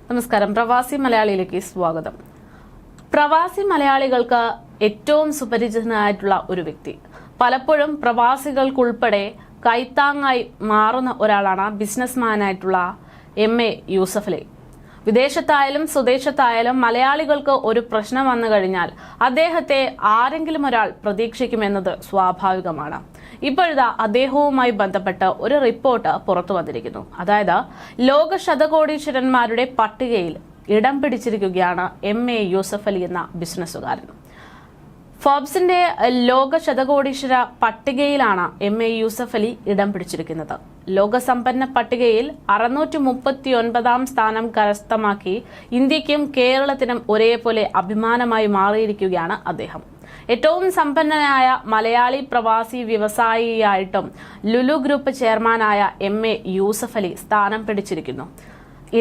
നമസ്കാരം. പ്രവാസി മലയാളിയിലേക്ക് സ്വാഗതം. പ്രവാസി മലയാളികൾക്ക് ഏറ്റവും സുപരിചിതനായിട്ടുള്ള ഒരു വ്യക്തി, പലപ്പോഴും പ്രവാസികൾക്കുൾപ്പെടെ കൈത്താങ്ങായി മാറുന്ന ഒരാളാണ് ബിസിനസ്മാനായിട്ടുള്ള MA യൂസഫ് അലി. വിദേശത്തായാലും സ്വദേശത്തായാലും മലയാളികൾക്ക് ഒരു പ്രശ്നം വന്നു കഴിഞ്ഞാൽ അദ്ദേഹത്തെ ആരെങ്കിലും ഒരാൾ പ്രതീക്ഷിക്കുമെന്നത് സ്വാഭാവികമാണ്. ഇപ്പോഴത്തെ അദ്ദേഹവുമായി ബന്ധപ്പെട്ട് ഒരു റിപ്പോർട്ട് പുറത്തു വന്നിരിക്കുന്നു. അതായത് ലോക ശതകോടീശ്വരന്മാരുടെ പട്ടികയിൽ ഇടം പിടിച്ചിരിക്കുകയാണ് MA യൂസഫ് അലി എന്ന ബിസിനസ്സുകാരൻ. ഫോബ്സിന്റെ ലോക ശതകോടീശ്വര പട്ടികയിലാണ് MA യൂസഫ് അലി ഇടം പിടിച്ചിരിക്കുന്നത്. ലോകസമ്പന്ന പട്ടികയിൽ 639-ാം സ്ഥാനം കരസ്ഥമാക്കി ഇന്ത്യക്കും കേരളത്തിനും ഒരേപോലെ അഭിമാനമായി മാറിയിരിക്കുകയാണ് അദ്ദേഹം. ഏറ്റവും സമ്പന്നനായ മലയാളി പ്രവാസി വ്യവസായിയായിട്ടും ലുലു ഗ്രൂപ്പ് ചെയർമാനായ MA യൂസഫ് അലി സ്ഥാനം പിടിച്ചിരിക്കുന്നു.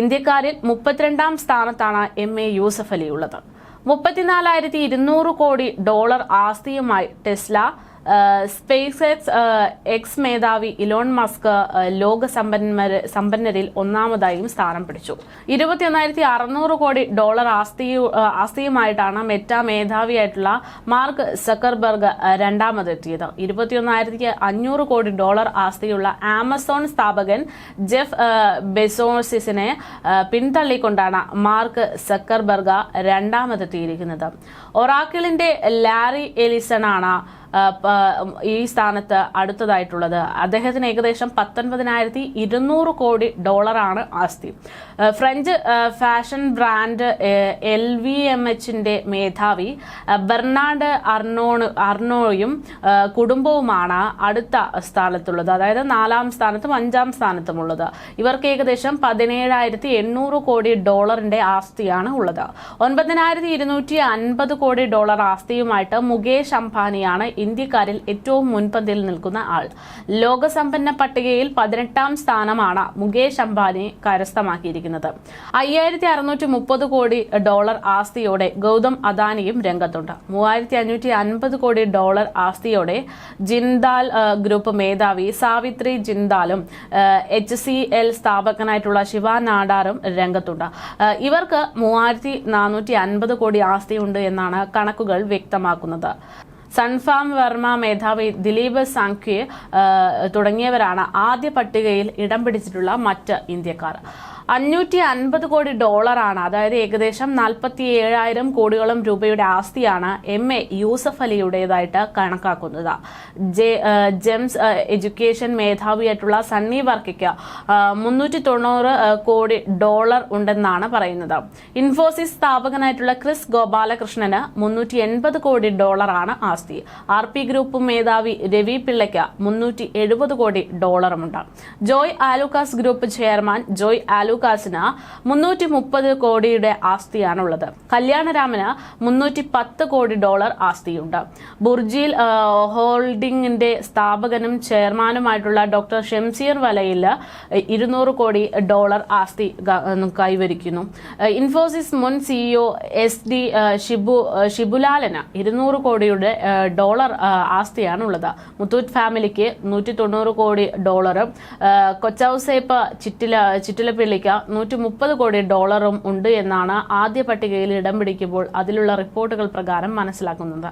ഇന്ത്യക്കാരിൽ 32-ാം സ്ഥാനത്താണ് MA യൂസഫ് അലി ഉള്ളത്. 34,200 കോടി ഡോളർ ആസ്തിയുമായി ടെസ്ല, സ്പേസ് എക്സ് മേധാവി ഇലോൺ മസ്ക് ലോക സമ്പന്നരിൽ ഒന്നാമതായും സ്ഥാനം പിടിച്ചു. 21,600 കോടി ഡോളർ ആസ്തിയുമായിട്ടാണ് മെറ്റ മേധാവിയായിട്ടുള്ള മാർക്ക് സക്കർബർഗ് രണ്ടാമതെത്തിയത്. 21,500 കോടി ഡോളർ ആസ്തിയുള്ള ആമസോൺ സ്ഥാപകൻ ജെഫ് ബെസോസിനെ പിന്തള്ളിക്കൊണ്ടാണ് മാർക്ക് സക്കർബർഗ് രണ്ടാമതെത്തിയിരിക്കുന്നത്. ഒറാക്കിളിന്റെ ലാരി എലിസൺ ആണ് ഈ സ്ഥാനത്ത് അടുത്തതായിട്ടുള്ളത്. അദ്ദേഹത്തിന് ഏകദേശം 19,200 കോടി ഡോളറാണ് ആസ്തി. ഫ്രഞ്ച് ഫാഷൻ ബ്രാൻഡ് LVMHന്റെ മേധാവി ബെർണാഡ് അർണോയും കുടുംബവുമാണ് അടുത്ത സ്ഥാനത്തുള്ളത്. അതായത് 4-ാം സ്ഥാനത്തും 5-ാം സ്ഥാനത്തുമുള്ളത്. ഇവർക്ക് ഏകദേശം 17,800 കോടി ഡോളറിന്റെ ആസ്തിയാണ് ഉള്ളത്. 9,250 കോടി ഡോളർ ആസ്തിയുമായിട്ട് മുകേഷ് അംബാനിയാണ് ഇന്ത്യക്കാരിൽ ഏറ്റവും മുൻപന്തിയിൽ നിൽക്കുന്ന ആൾ. ലോകസമ്പന്ന പട്ടികയിൽ 18-ാം സ്ഥാനമാണ് മുകേഷ് അംബാനി കരസ്ഥമാക്കിയിരിക്കുന്നത്. 5,630 കോടി ഡോളർ ആസ്തിയോടെ ഗൗതം അദാനിയും രംഗത്തുണ്ട്. 3,550 കോടി ഡോളർ ആസ്തിയോടെ ജിൻദാൽ ഗ്രൂപ്പ് മേധാവി സാവിത്രി ജിൻദാലും HCL സ്ഥാപകനായിട്ടുള്ള ശിവ നാടാറും രംഗത്തുണ്ട്. ഇവർക്ക് 3,450 കോടി ആസ്തിയുണ്ട് എന്നാണ് കണക്കുകൾ വ്യക്തമാക്കുന്നത്. സൺഫാം വർമ്മ മേധാവി ദിലീപ് സാങ്ക്വെ തുടങ്ങിയവരാണ് ആദ്യ പട്ടികയിൽ ഇടം പിടിച്ചിട്ടുള്ള മറ്റ് ഇന്ത്യക്കാർ. 550 കോടി ഡോളറാണ്, അതായത് ഏകദേശം 47,000 കോടിയോളം രൂപയുടെ ആസ്തിയാണ് MA യൂസഫ് അലിയുടേതായിട്ട് കണക്കാക്കുന്നത്. ജെംസ് എഡ്യൂക്കേഷൻ മേധാവിയായിട്ടുള്ള സണ്ണി വർക്കിക്ക് 390 കോടി ഡോളർ ഉണ്ടെന്നാണ് പറയുന്നത്. ഇൻഫോസിസ് സ്ഥാപകനായിട്ടുള്ള ക്രിസ് ഗോപാലകൃഷ്ണന് 380 കോടി ഡോളറാണ് ആസ്തി. RP ഗ്രൂപ്പ് മേധാവി രവി പിള്ളയ്ക്ക് 370 കോടി ഡോളറുമുണ്ട്. ജോയ് ആലുക്കാസ് ഗ്രൂപ്പ് ചെയർമാൻ ജോയ് ആലുക്കാസിന് 330 കോടിയുടെ ആസ്തിയാണുള്ളത്. കല്യാണരാമന് 310 കോടി ഡോളർ ആസ്തിയുണ്ട്. ബുർജിൽ ഹോൾഡിംഗിന്റെ സ്ഥാപകനും ചെയർമാനുമായിട്ടുള്ള ഡോക്ടർ ഷംസീർ വലയിൽ 200 കോടി ഡോളർ ആസ്തി കൈവരിക്കുന്നു. ഇൻഫോസിസ് മുൻ CEO SD ഷിബുലാലിന് 200 കോടിയുടെ ഡോളർ ആസ്തിയാണുള്ളത്. മുത്തൂറ്റ് ഫാമിലിക്ക് 190 കോടി ഡോളറും കൊച്ചൌസേപ്പ് ചിറ്റിലപ്പിള്ളിക്ക് 130 കോടി ഡോളറും ഉണ്ട് എന്നാണ് ആദ്യ പട്ടികയിൽ ഇടം പിടിക്കുമ്പോൾ അതിലുള്ള റിപ്പോർട്ടുകൾ പ്രകാരം മനസ്സിലാക്കുന്നത്.